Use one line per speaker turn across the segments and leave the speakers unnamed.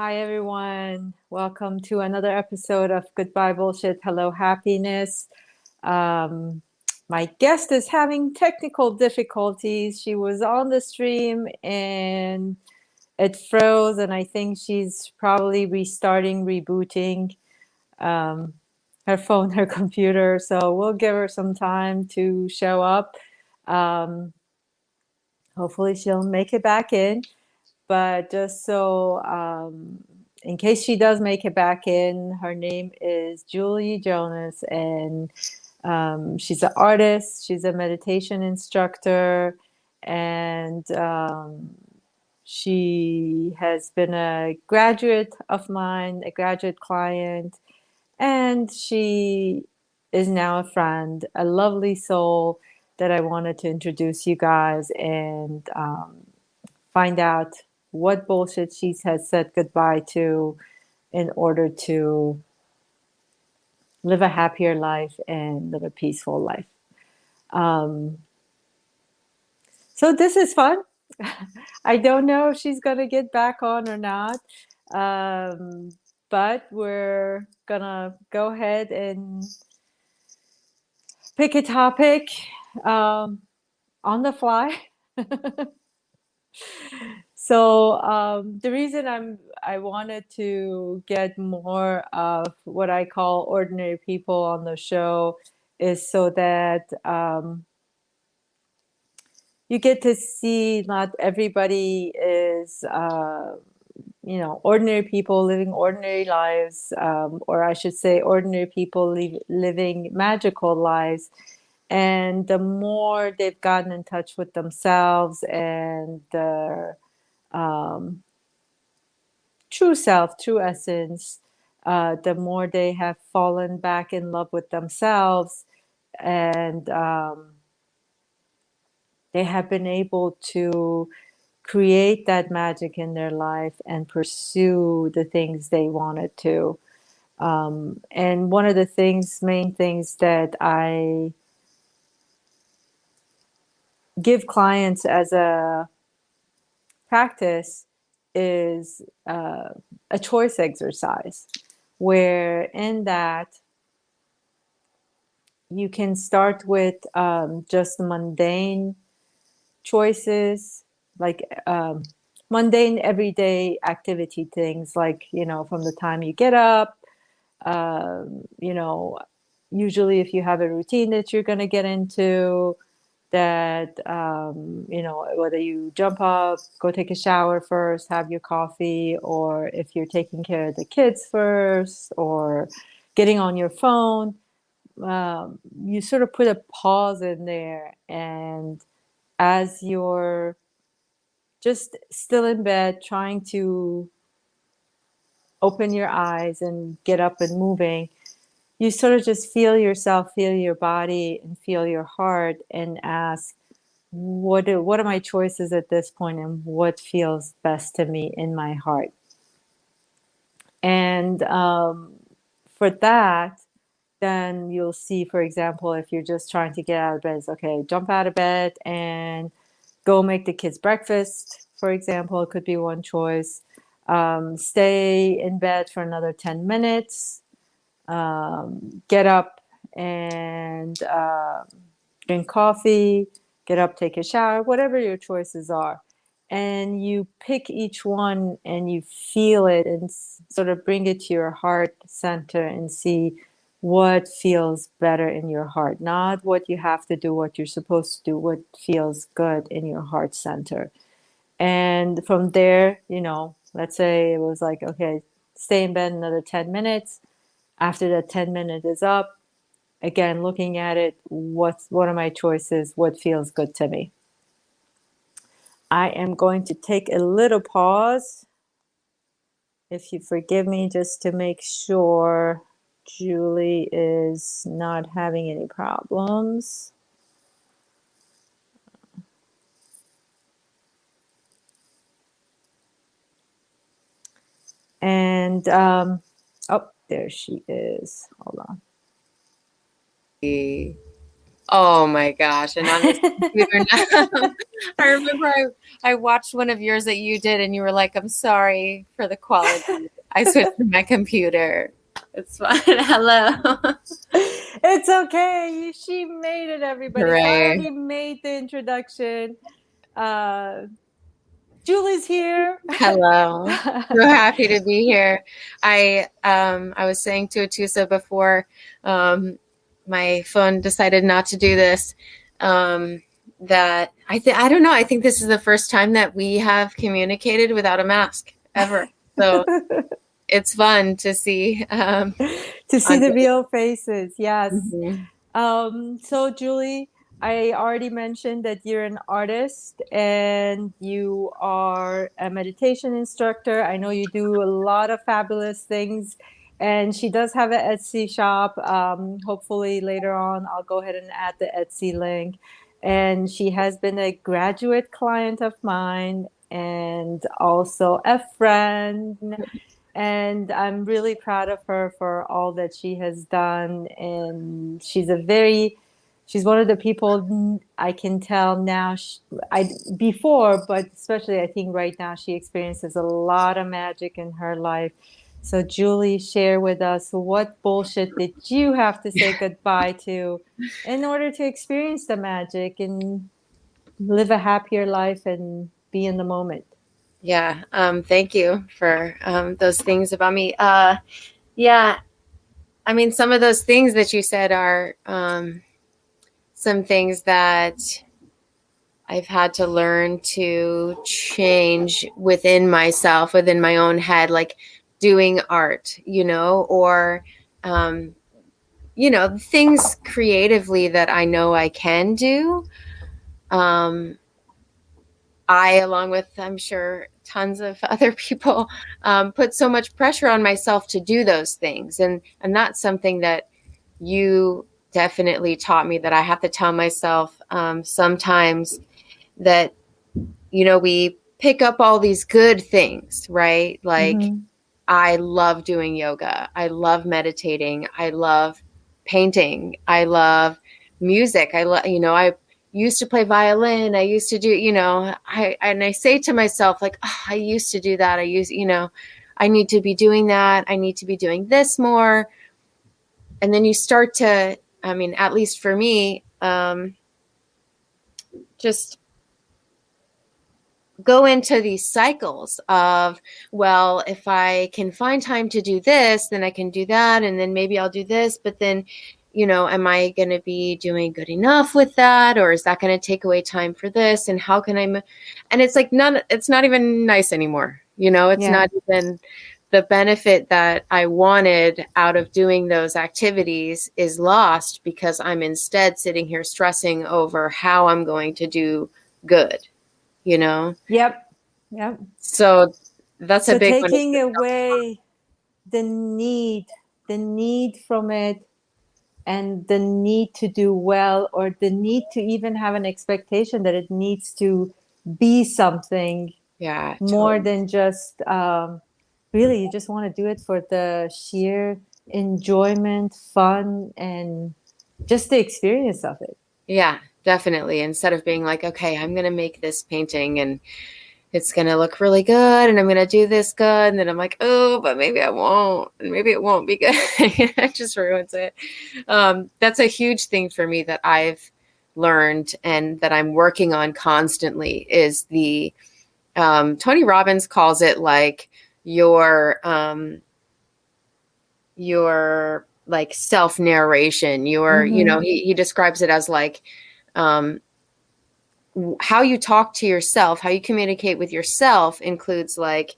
Hi, everyone. Welcome to another episode of Goodbye Bullshit, Hello Happiness. Um, my guest is having technical difficulties. She was on the stream and it froze, and I think she's probably restarting, rebooting her phone, her computer. So we'll give her some time to show up. Um, Hopefully, she'll make it back in. But just so, in case she does make it back in, her name is Julie Jonas, and she's an artist, she's a meditation instructor, and she has been a graduate of mine, a graduate client, and she is now a friend, a lovely soul that I wanted to introduce you guys and find out what bullshit she has said goodbye to in order to live a happier life and live a peaceful life. Um, so this is fun. I don't know if she's going to get back on or not. But we're going to go ahead and pick a topic on the fly. So the reason I wanted to get more of what I call ordinary people on the show is so that you get to see not everybody is ordinary people living ordinary lives, or I should say ordinary people living magical lives. And the more they've gotten in touch with themselves and their true self, true essence, the more they have fallen back in love with themselves, and they have been able to create that magic in their life and pursue the things they wanted to. And one of the main things that I give clients as a practice is a choice exercise, where in that you can start with just mundane choices, like mundane everyday activity things, like, from the time you get up, you know, usually if you have a routine that you're going to get into, that, whether you jump up, go take a shower first, have your coffee, or if you're taking care of the kids first, or getting on your phone, you sort of put a pause in there. And as you're just still in bed, trying to open your eyes and get up and moving, you sort of just feel yourself, feel your body, and feel your heart, and ask, what are my choices at this point, and what feels best to me in my heart? And for that, then you'll see, for example, if you're just trying to get out of bed, it's okay, jump out of bed and go make the kids breakfast, for example. It could be one choice. Stay in bed for another 10 minutes. Get up and drink coffee, get up, take a shower, whatever your choices are. And you pick each one and you feel it and sort of bring it to your heart center and see what feels better in your heart. Not what you have to do, what you're supposed to do, what feels good in your heart center. And from there, let's say it was like, okay, stay in bed another 10 minutes. After that 10 minutes is up, again, looking at it, what are my choices? What feels good to me? I am going to take a little pause, if you forgive me, just to make sure Julie is not having any problems. And, oh, there she is. Hold on.
Oh my gosh. And on this computer now, I remember I watched one of yours that you did and you were like, I'm sorry for the quality. I switched to my computer. It's fine. Hello.
It's okay. She made it, everybody. So I
Hooray.
already made the introduction. Uh, Julie's here.
Hello. So happy to be here. I was saying to Atusa before my phone decided not to do this. That I don't know. I think this is the first time that we have communicated without a mask ever. So it's fun to see
To see
on
the real faces. Yes.
Mhm.
So Julie, I already mentioned that you're an artist and you are a meditation instructor. I know you do a lot of fabulous things, and she does have an Etsy shop. Hopefully later on, I'll go ahead and add the Etsy link. And she has been a graduate client of mine and also a friend, and I'm really proud of her for all that she has done. And she's one of the people I can tell now. I before, but especially I think right now she experiences a lot of magic in her life. So Julie, share with us what bullshit did you have to say goodbye to in order to experience the magic and live a happier life and be in the moment.
Yeah. Thank you for those things about me. Yeah. I mean, some of those things that you said are some things that I've had to learn to change within myself, within my own head, like doing art, or, um, things creatively that I know I can do. Um, along with, I'm sure, tons of other people, put so much pressure on myself to do those things. And that's something that you definitely taught me, that I have to tell myself sometimes that, we pick up all these good things, right? Like,
Mm-hmm.
I love doing yoga. I love meditating. I love painting. I love music. I used to play violin. I used to do, I say to myself, like, oh, I used to do that. I need to be doing that. I need to be doing this more. And then you start to, I mean, at least for me, just go into these cycles of, well, if I can find time to do this, then I can do that. And then maybe I'll do this. But then, am I going to be doing good enough with that? Or is that going to take away time for this? And how can and it's like, it's not even nice anymore. It's
Yeah.
not even the benefit that I wanted out of doing those activities is lost because I'm instead sitting here stressing over how I'm going to do good, you know?
Yep. Yep.
So that's a
So
big one.
taking away the need, the need from it, and the need to do well, or the need to even have an expectation that it needs to be something
Yeah,
more
totally.
than just really, you just want to do it for the sheer enjoyment, fun, and just the experience of it.
Yeah, definitely. Instead of being like, okay, I'm going to make this painting and it's going to look really good and I'm going to do this good. And then I'm like, oh, but maybe I won't. And maybe it won't be good. It just ruins it. That's a huge thing for me that I've learned and that I'm working on constantly is Tony Robbins calls it like your like self narration,
Mm-hmm.
he describes it as like, um, how you talk to yourself, how you communicate with yourself includes like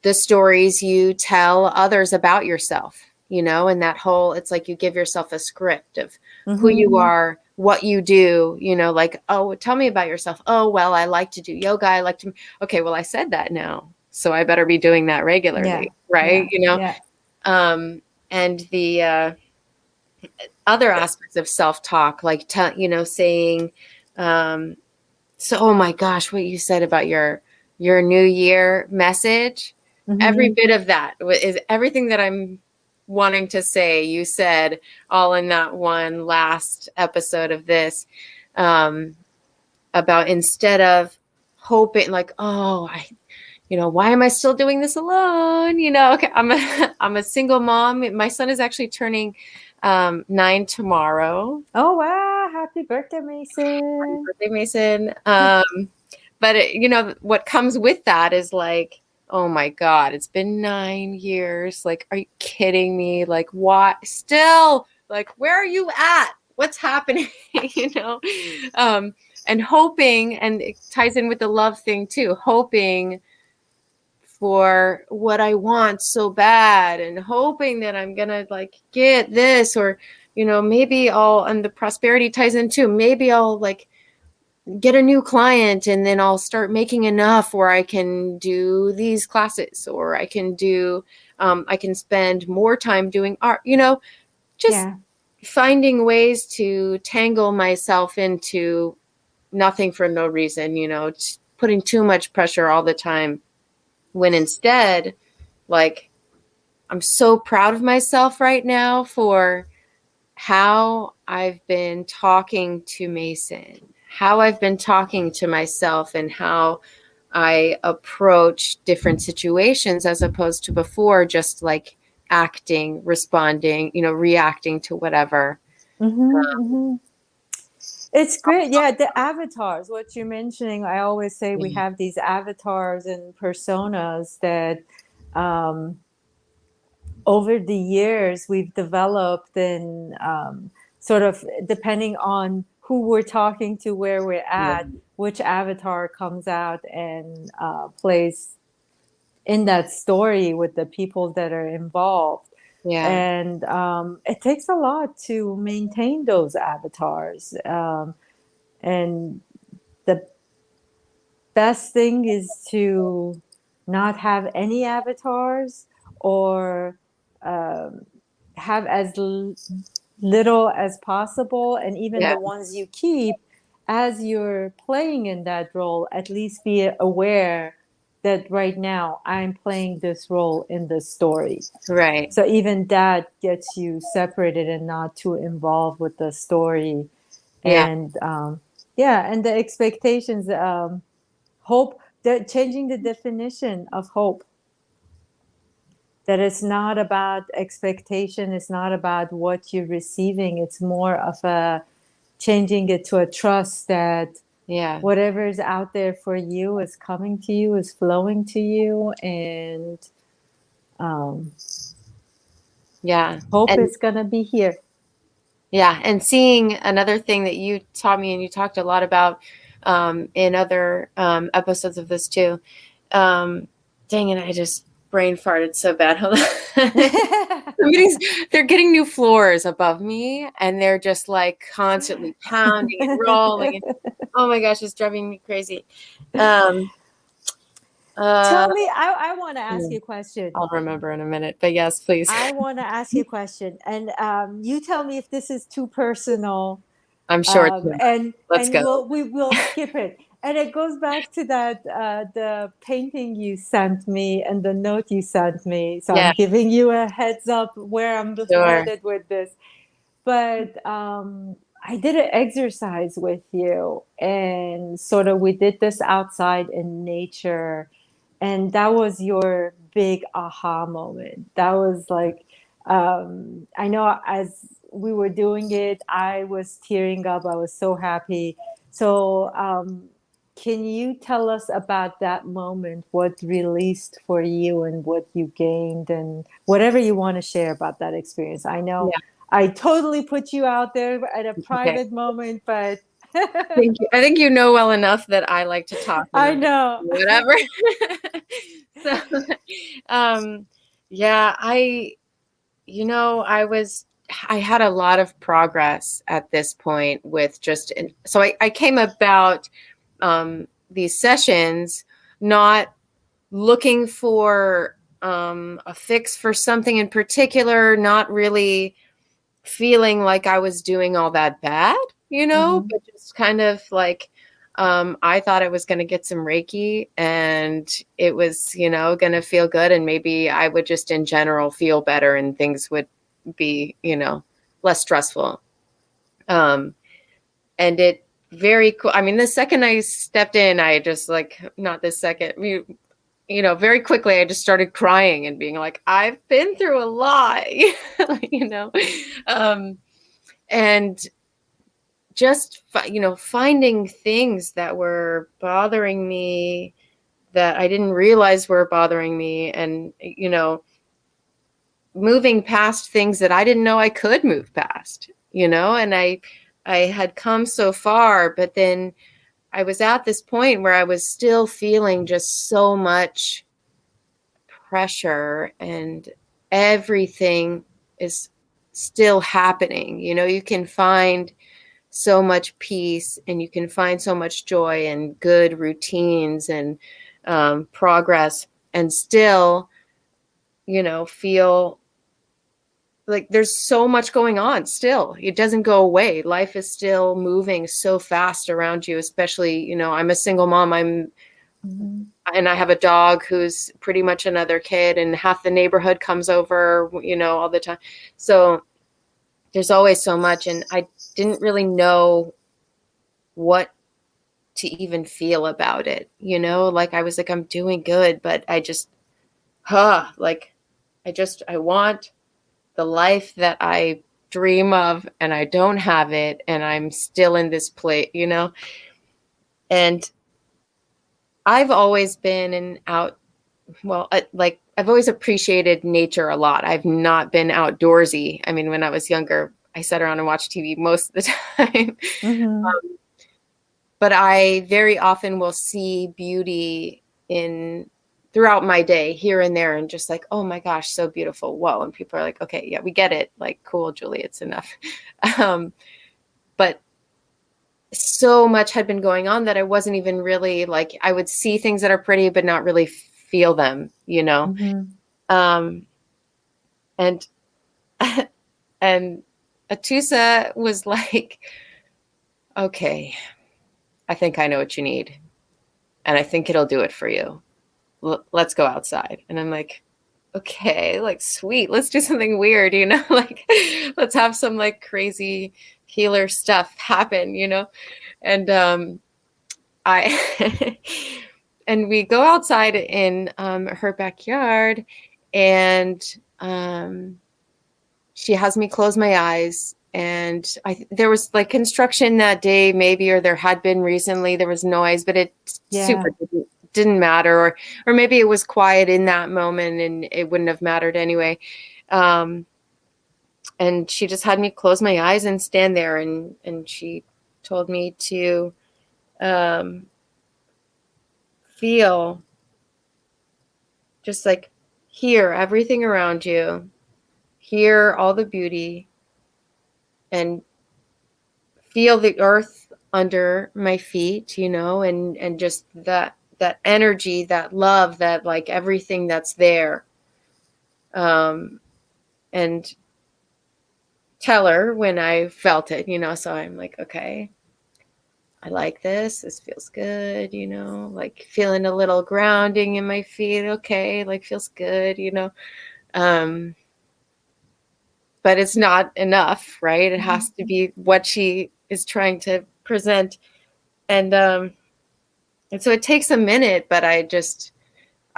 the stories you tell others about yourself, and that whole, it's like you give yourself a script of who
Mm-hmm.
you are, what you do, like, oh, tell me about yourself. Oh, well, I like to do yoga. I like to, okay, well, I said that now. So I better be doing that
Yeah.
regularly. Right.
Yeah. Yeah.
And the, other aspects of self-talk, like, saying, um, so, oh my gosh, what you said about your new year message, every
Mm-hmm.
bit of that is everything that I'm wanting to say. You said all in that one last episode of this, about instead of hoping like, oh, why am I still doing this alone? Okay, I'm a single mom. My son is actually turning 9 tomorrow.
Oh, wow. Happy birthday,
Happy
Mason.
birthday, Mason. But what comes with that is like, oh my God, it's been 9 years. Like, are you kidding me? Like, what? Still, like, where are you at? What's happening? you know, and hoping, and it ties in with the love thing too. Hoping for what I want so bad, and hoping that I'm gonna like get this, or maybe and the prosperity ties in too. Maybe I'll like get a new client and then I'll start making enough where I can do these classes, or I can spend more time doing art, just
Yeah.
finding ways to tangle myself into nothing for no reason, putting too much pressure all the time, when instead, like, I'm so proud of myself right now for how I've been talking to Mason, how I've been talking to myself, and how I approach different situations, as opposed to before just like acting, responding, reacting to whatever.
It's great. Yeah, the avatars, what you're mentioning, I always say we have these avatars and personas that over the years we've developed, and sort of depending on who we're talking to, where we're
Yeah.
at, which avatar comes out and plays in that story with the people that are involved.
Yeah.
And it takes a lot to maintain those avatars. And the best thing is to not have any avatars, or have as little as possible. And even
Yeah.
the ones you keep, as you're playing in that role, at least be aware that right now I'm playing this role in this story.
Right.
So even that gets you separated and not too involved with the story.
Yeah.
And yeah, and the expectations, hope, that changing the definition of hope, that it's not about expectation, it's not about what you're receiving, it's more of a changing it to a trust that
Yeah.
whatever is out there for you is coming to you, is flowing to you. And um,
Yeah.
hope
And
is going to be here.
yeah, and seeing another thing that you taught me, and you talked a lot about in other episodes of this too. Dang it, I just brain farted so bad. Hold on. They're getting new floors above me, and they're just like constantly pounding and rolling. And, oh my gosh, it's driving me crazy. Um, uh,
Tell me, I want to ask you a question.
I'll remember in a minute, but yes, please.
I want to ask you a question, and you tell me if this is too personal,
I'm sure it's not. Let's
and
go.
we will skip it. And it goes back to that the painting you sent me and the note you sent me. So
Yeah,
I'm giving you a heads up where I'm
sure.
headed with this. But I did an exercise with you, and sort of we did this outside in nature, and that was your big aha moment. That was like, I know as we were doing it, I was tearing up. I was so happy. So, can you tell us about that moment? What released for you, and what you gained, and whatever you want to share about that experience? I know
Yeah.
I totally put you out there at a
Okay.
private moment, but
Thank you. I think you know well enough that I like to talk
I
and
know.
whatever. so, um, yeah, I had a lot of progress at this point with so I came about these sessions not looking for a fix for something in particular, not really feeling like I was doing all that bad,
Mhm.
but just kind of like I thought I was going to get some Reiki and it was, going to feel good. And maybe I would just in general feel better and things would be, less stressful. And it very cool. I mean, the second I stepped in, I just like, not this second, very quickly, I just started crying and being like, I've been through a lot, you know, and just, finding things that were bothering me that I didn't realize were bothering me, and, moving past things that I didn't know I could move past, and I had come so far, but then I was at this point where I was still feeling just so much pressure and everything is still happening. You can find so much peace and you can find so much joy and good routines and progress and still, feel like there's so much going on still. It doesn't go away. Life is still moving so fast around you, especially, I'm a single mom.
Mm-hmm.
And I have a dog who's pretty much another kid and half the neighborhood comes over, all the time. So there's always so much. And I didn't really know what to even feel about it, like I was like, I'm doing good, but I just, I want the life that I dream of and I don't have it. And I'm still in this place, and I've always been I've always appreciated nature a lot. I've not been outdoorsy. I mean, when I was younger, I sat around and watched TV most of the time.
Mm-hmm.
But I very often will see beauty throughout my day here and there and just like, oh my gosh, so beautiful. Whoa. And people are like, okay, yeah, we get it. Like, cool, Julie, it's enough. But so much had been going on that I wasn't even really like, I would see things that are pretty, but not really feel them,
Mm-hmm.
And, and Atusa was like, okay, I think I know what you need. And I think it'll do it for you. Let's go outside. And I'm like, okay, like, sweet. Let's do something weird, like, let's have some like crazy healer stuff happen, And I, and we go outside in her backyard and she has me close my eyes. And there was like construction that day, maybe, or there had been recently. There was noise, but it super didn't matter, or maybe it was quiet in that moment, and it wouldn't have mattered anyway. And she just had me close my eyes and stand there, and she told me to feel, just like, hear everything around you, hear all the beauty, and feel the earth under my feet, and just that energy, that love, that like everything that's there. And tell her when I felt it, so I'm like, okay, I like this. This feels good, like feeling a little grounding in my feet. Okay, like feels good, but it's not enough, right? It has to be what she is trying to present. And so it takes a minute, but I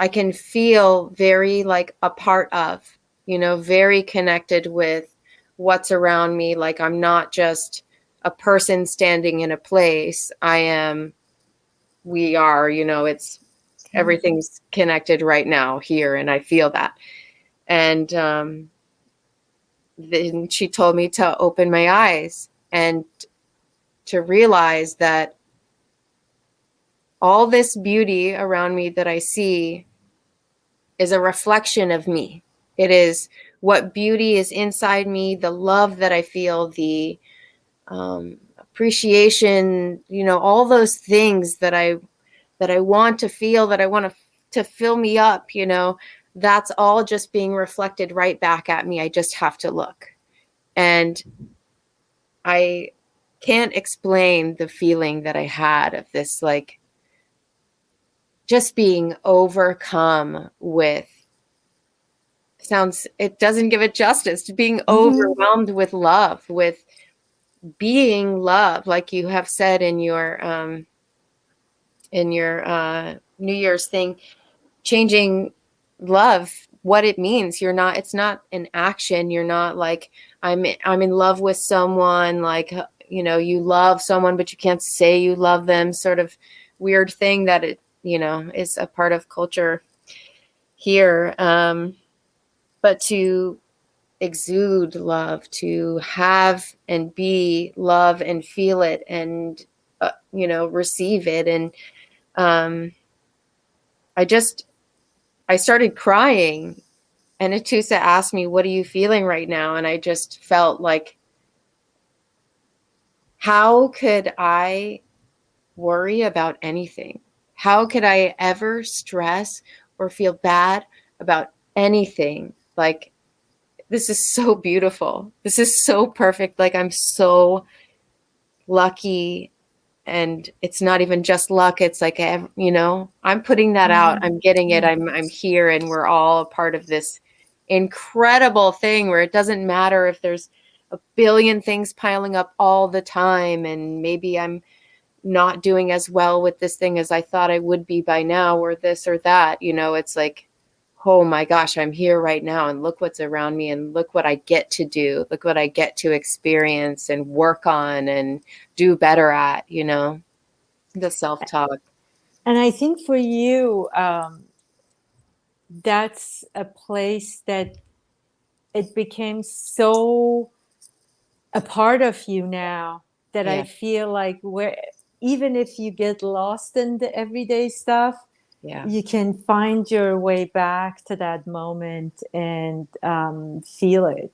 can feel very like a part of, very connected with what's around me. Like I'm not just a person standing in a place. We are, it's everything's connected right now here. And I feel that. And then she told me to open my eyes and to realize that all this beauty around me that I see is a reflection of me. It is what beauty is inside me, the love that I feel, the appreciation, all those things that I want to feel, that I want to fill me up, that's all just being reflected right back at me. I just have to look. And I can't explain the feeling that I had of this, like, just being overcome with, sounds, it doesn't give it justice, to being
Mm-hmm.
overwhelmed with love, with being love, like you have said in your New Year's thing, changing love, what it means. You're not, it's not an action. You're not like, I'm in love with someone, like, you know, you love someone but you can't say you love them, sort of weird thing that it, you know, is a part of culture here. But to exude love, to have and be love and feel it, and you know, receive it. And um I just, I started crying, and Atusa asked me, "What are you feeling right now?" And I just felt like, how could I worry about anything? How could I ever stress or feel bad about anything? Like, this is so beautiful. This is so perfect. Like, I'm so lucky. And it's not even just luck. It's like, you know, I'm putting that out.
Mm-hmm.
I'm getting it.
Yeah.
I'm here, and we're all a part of this incredible thing where it doesn't matter if there's a billion things piling up all the time, and maybe I'm not doing as well with this thing as I thought I would be by now, or this or that. You know, it's like, oh my gosh, I'm here right now, and look what's around me, and look what I get to do. Look what I get to experience and work on and do better at, you know, the self-talk.
And I think for you, that's a place that it became so a part of you now that I
Yeah.
feel like where even if you get lost in the everyday stuff,
Yeah.
you can find your way back to that moment and feel it.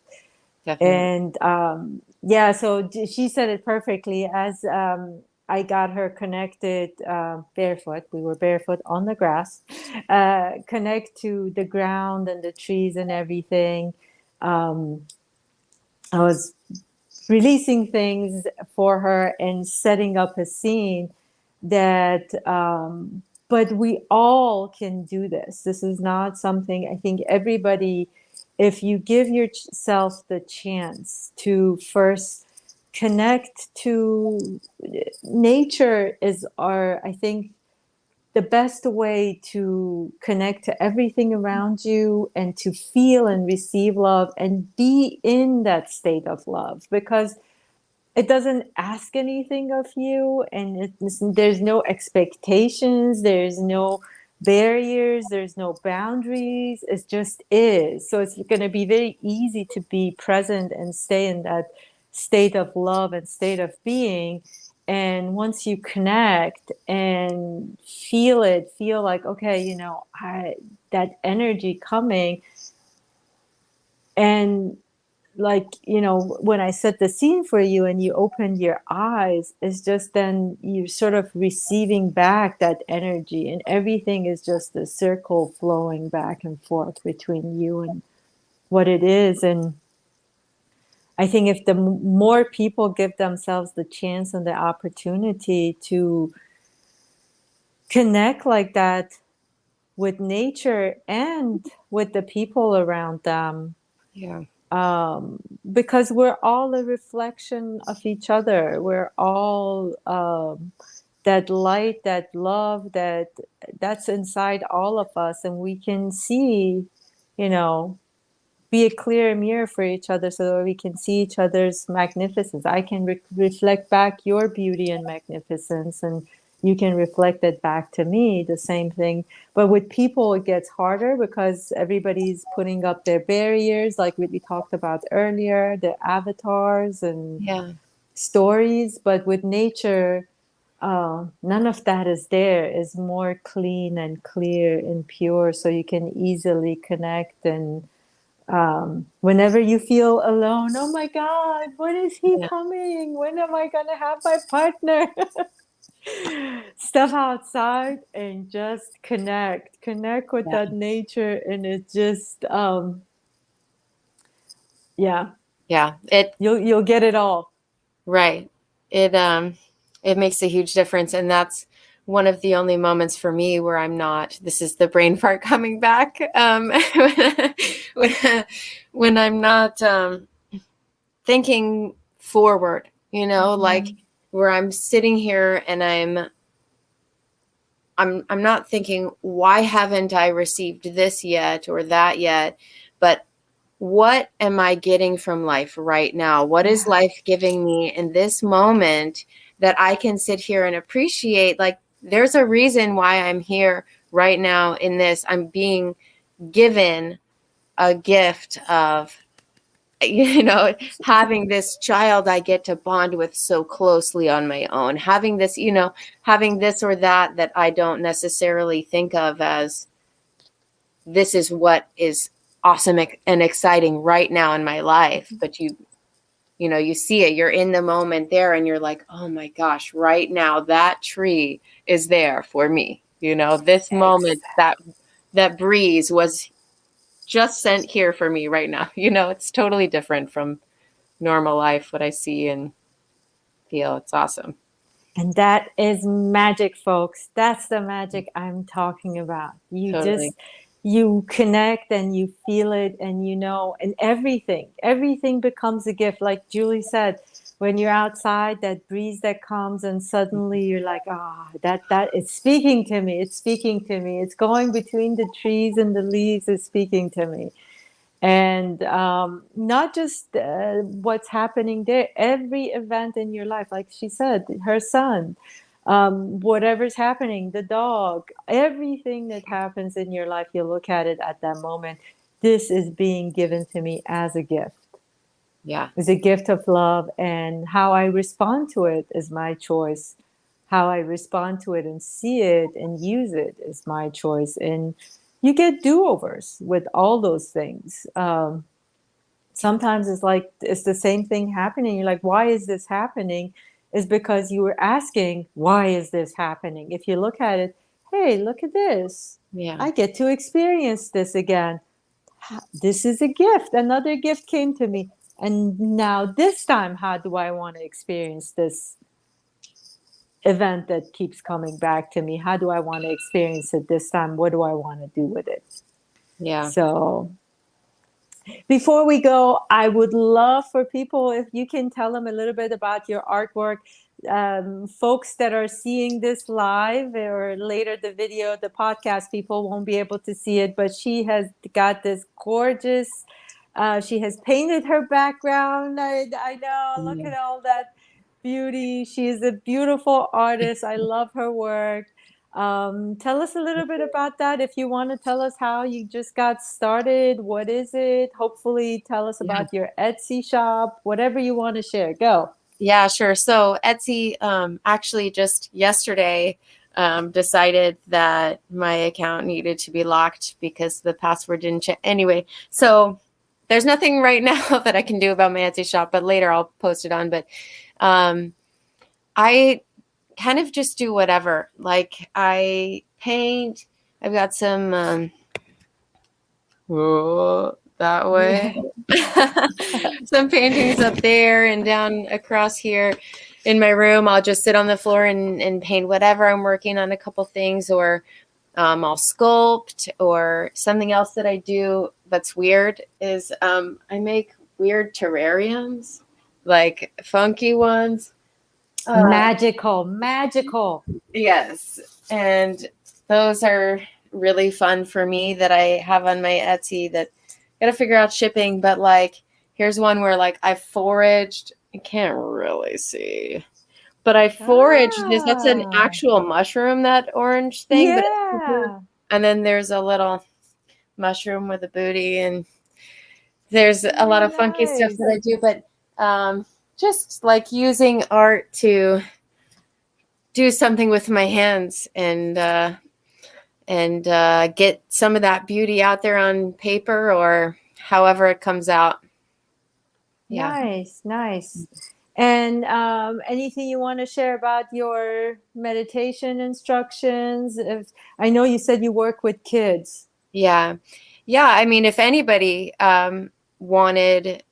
Definitely.
And yeah, so she said it perfectly. As I got her connected barefoot, we were barefoot on the grass, connect to the ground and the trees and everything. Um, I was releasing things for her and setting up a scene that but we all can do this. This is not something, I think everybody, if you give yourself the chance to first connect to nature, is our, I think, the best way to connect to everything around you and to feel and receive love and be in that state of love, because it doesn't ask anything of you, and there's no expectations, there's no barriers, there's no boundaries, it just is. So it's going to be very easy to be present and stay in that state of love and state of being. And once you connect and feel it, feel like, okay, you know, that energy coming, and like, you know, when I set the scene for you and you opened your eyes, it's just then you sort of receiving back that energy, and everything is just a circle flowing back and forth between you and what it is. And I think if the more people give themselves the chance and the opportunity to connect like that with nature and with the people around them,
Yeah.
because we're all a reflection of each other. We're all that light, that love, that's inside all of us, and we can see, you know, be a clear mirror for each other so that we can see each other's magnificence. I can reflect back your beauty and magnificence, and you can reflect it back to me, the same thing. But with people, it gets harder because everybody's putting up their barriers, like what we talked about earlier, the avatars and
Yeah.
stories. But with nature, none of that is there. It's more clean and clear and pure, so you can easily connect. And whenever you feel alone, oh my God, when is he
Yeah.
coming? When am I going to have my partner? Step outside and just connect with
Yeah.
that nature. And it just, yeah,
Yeah. It,
you'll get it all.
right. it makes a huge difference. And that's one of the only moments for me where I'm not, this is the brain fart coming back, when, when I'm not thinking forward, like where I'm sitting here and I'm not thinking, why haven't I received this yet or that yet? But what am I getting from life right now? What is life giving me in this moment that I can sit here and appreciate? Like, there's a reason why I'm here right now in this. I'm being given a gift of, having this child I get to bond with so closely on my own, having this, having this or that I don't necessarily think of as this is what is awesome and exciting right now in my life. But you see it, you're in the moment there and you're like, oh my gosh, right now that tree is there for me. This moment, that breeze was just sent here for me right now. It's totally different from normal life, what I see and feel. It's awesome.
And that is magic, folks. That's the magic I'm talking about.
Totally.
You connect and you feel it, and and everything becomes a gift. Like Julie said, when you're outside, that breeze that comes and suddenly you're like, that it's speaking to me. It's speaking to me. It's going between the trees and the leaves is speaking to me. And not just what's happening there, every event in your life, like she said, her son, whatever's happening, the dog, everything that happens in your life, you look at it at that moment. This is being given to me as a gift.
Yeah.
It's a gift of love, and how I respond to it is my choice. How I respond to it and see it and use it is my choice. And you get do-overs with all those things. Sometimes it's the same thing happening. You're like, why is this happening? Is because you were asking, why is this happening? If you look at it, hey, look at this.
Yeah.
I get to experience this again. This is a gift. Another gift came to me. And now this time, how do I want to experience this event that keeps coming back to me? How do I want to experience it this time? What do I want to do with it?
Yeah.
So before we go, I would love for people, if you can tell them a little bit about your artwork. Folks that are seeing this live or later the video, the podcast people won't be able to see it, but she has got this gorgeous, she has painted her background. I know, look at all that beauty. She is a beautiful artist. I love her work. Tell us a little bit about that. If you want to tell us how you just got started, what is it? Hopefully, tell us about your Etsy shop, whatever you want to share. Go.
Yeah, sure. So Etsy, actually just yesterday, decided that my account needed to be locked because the password didn't change. Anyway, so there's nothing right now that I can do about my Etsy shop, but later I'll post it on. But I kind of just do whatever. Like I paint. I've got some that way. Some paintings up there and down across here in my room. I'll just sit on the floor and paint whatever I'm working on, a couple things, or I'll sculpt, or something else that I do that's weird is I make weird terrariums, like funky ones.
Magical.
Yes. And those are really fun for me that I have on my Etsy that got to figure out shipping. But like, here's one where like I foraged, I can't really see, but I foraged this. That's an actual mushroom, that orange thing.
Yeah.
And then there's a little mushroom with a booty, and there's a lot of funky stuff that I do. But just like using art to do something with my hands and get some of that beauty out there on paper or however it comes out. Yeah.
Nice. And anything you want to share about your meditation instructions? I know you said you work with kids.
Yeah. I mean, if anybody wanted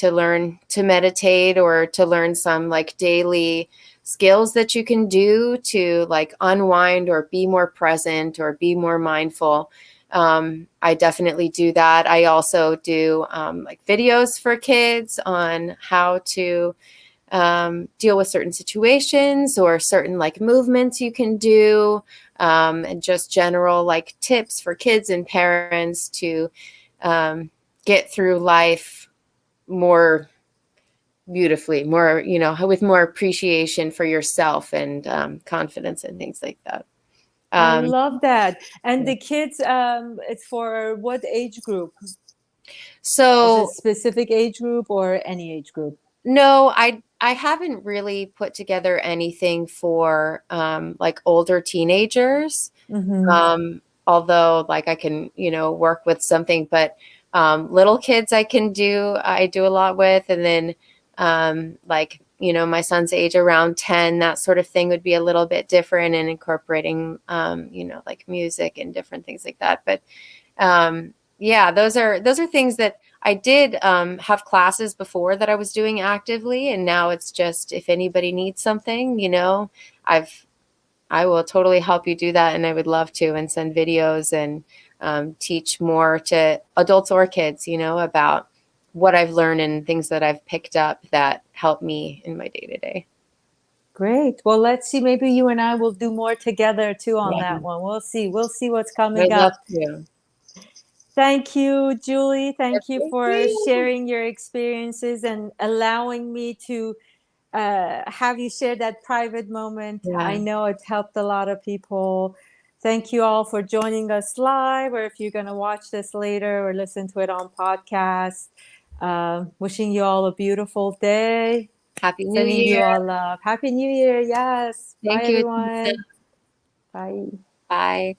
to learn to meditate or to learn some like daily skills that you can do to like unwind or be more present or be more mindful. I definitely do that. I also do like videos for kids on how to deal with certain situations or certain like movements you can do, and just general like tips for kids and parents to get through life more beautifully, more, you know, with more appreciation for yourself and confidence and things like that.
I
Um,
love that. And the kids, it's for what age group? Is it a
so
specific age group or any age group?
no, I haven't really put together anything for like older teenagers.
Mm-hmm.
Although like I can, you know, work with something, but little kids I do a lot with. And then like, you know, my son's age around 10, that sort of thing would be a little bit different, and incorporating, you know, like music and different things like that. But yeah, those are things that I did have classes before that I was doing actively, and now it's just if anybody needs something, you know, I've I will totally help you do that, and I would love to, and send videos and teach more to adults or kids, you know, about what I've learned and things that I've picked up that help me in my day to day.
Great. Well, let's see. Maybe you and I will do more together too on
Yeah,
that one. We'll see. We'll see what's coming
I'd love
up.
to.
Thank you, Julie. Thank you
Thank
for
you.
sharing your experiences and allowing me to have you share that private moment. I
Yeah,
know it helped a lot of people. Thank you all for joining us live, or if you're going to watch this later or listen to it on podcast. Wishing you all a beautiful day.
Happy New
Sending you
Year.
all love. Happy New Year. Yes. Bye,
Thank you, Anissa.
everyone. Bye.
Bye.